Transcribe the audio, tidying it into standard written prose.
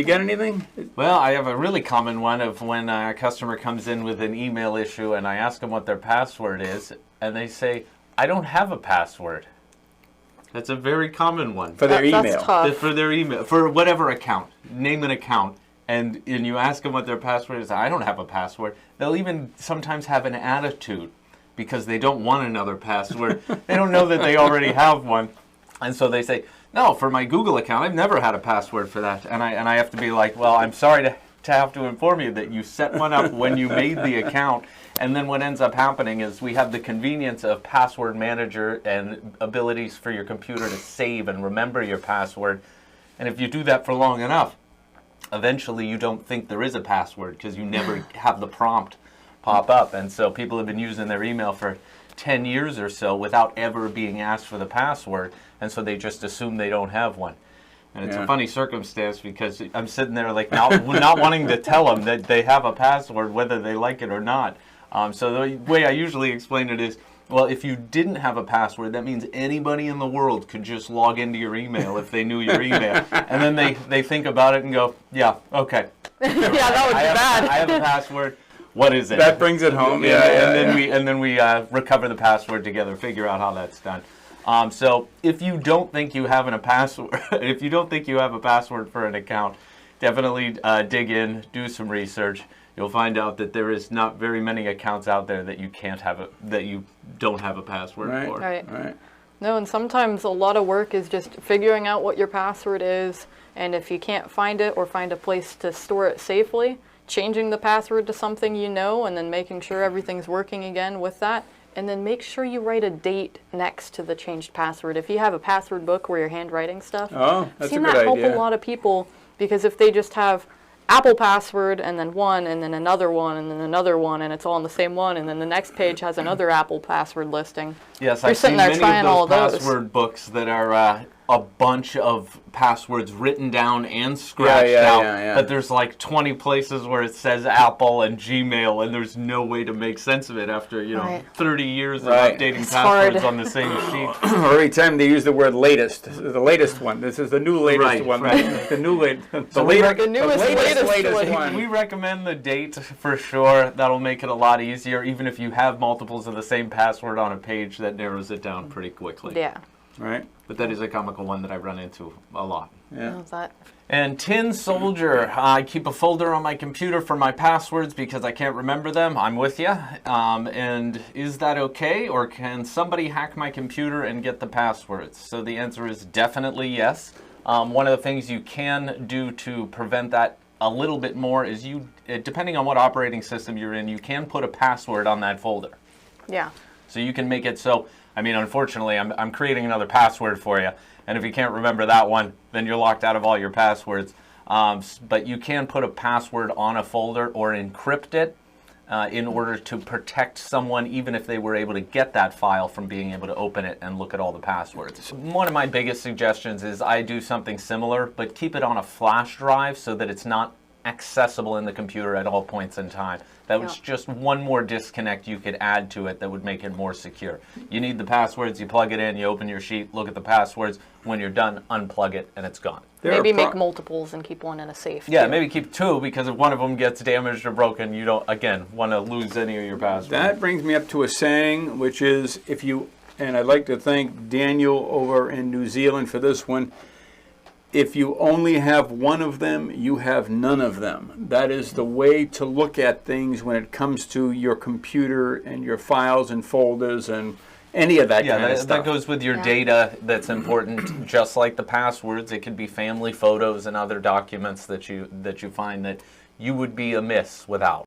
you get anything? Well, I have a really common one of when a customer comes in with an email issue and I ask them what their password is, and they say, I don't have a password. That's a very common one. For their email. That's tough. For their email, for whatever account. Name an account. And you ask them what their password is. I don't have a password. They'll even sometimes have an attitude because they don't want another password. They don't know that they already have one. And so they say, no, for my Google account, I've never had a password for that. And I have to be like, well, I'm sorry to have to inform you that you set one up when you made the account. And then what ends up happening is we have the convenience of password manager and abilities for your computer to save and remember your password. And if you do that for long enough, eventually you don't think there is a password because you never have the prompt pop up. And so people have been using their email for 10 years or so without ever being asked for the password. And so they just assume they don't have one. And it's a funny circumstance because I'm sitting there like not wanting to tell them that they have a password, whether they like it or not. So the way I usually explain it is, well, if you didn't have a password, that means anybody in the world could just log into your email if they knew your email. And then they think about it and go, yeah, okay. Yeah, that would be bad. I have a password. What is it? That brings it home. And then we recover the password together, figure out how that's done. So if you don't think you have a password, if you don't think you have a password for an account, definitely dig in, do some research. You'll find out that there is not very many accounts out there that you can't have that you don't have a password for. Right. No, and sometimes a lot of work is just figuring out what your password is, and if you can't find it or find a place to store it safely, changing the password to something you know, and then making sure everything's working again with that. And then make sure you write a date next to the changed password. If you have a password book where you're handwriting stuff, oh, that's I've seen a good that help idea. a lot of people, because if they just have Apple password and then one and then another one and then another one and it's all in the same one, and then the next page has another Apple password listing. Yes, You're I've sitting seen there many trying of all those those. password books that are a bunch of passwords written down and scratched out, but there's like 20 places where it says Apple and Gmail, and there's no way to make sense of it after 30 years of updating passwords on the same sheet. Or every time they use the word latest, the latest one. This is the new latest one. Right. The new latest. The latest one. We recommend the date for sure. That'll make it a lot easier, even if you have multiples of the same password on a page. That narrows it down pretty quickly. Yeah. Right. But that is a comical one that I run into a lot. Yeah. And Tin Soldier, I keep a folder on my computer for my passwords because I can't remember them. I'm with you. And is that okay, or can somebody hack my computer and get the passwords? So the answer is definitely yes. One of the things you can do to prevent that a little bit more is depending on what operating system you're in, you can put a password on that folder. Yeah. So you can make it so, I mean, unfortunately, I'm creating another password for you. And if you can't remember that one, then you're locked out of all your passwords. But you can put a password on a folder or encrypt it in order to protect someone, even if they were able to get that file, from being able to open it and look at all the passwords. One of my biggest suggestions is I do something similar, but keep it on a flash drive so that it's not accessible in the computer at all points in time. That was just one more disconnect you could add to it that would make it more secure. You need the passwords, you plug it in, you open your sheet, look at the passwords. When you're done, unplug it, and it's gone. Maybe make multiples and keep one in a safe. Yeah, too. maybe keep two, because if one of them gets damaged or broken, you don't, again, want to lose any of your passwords. That brings me up to a saying, which is, and I'd like to thank Daniel over in New Zealand for this one, if you only have one of them, you have none of them. That is the way to look at things when it comes to your computer and your files and folders and any of that kind of stuff. That goes with your data that's important, just like the passwords. It could be family photos and other documents that you find that you would be amiss without.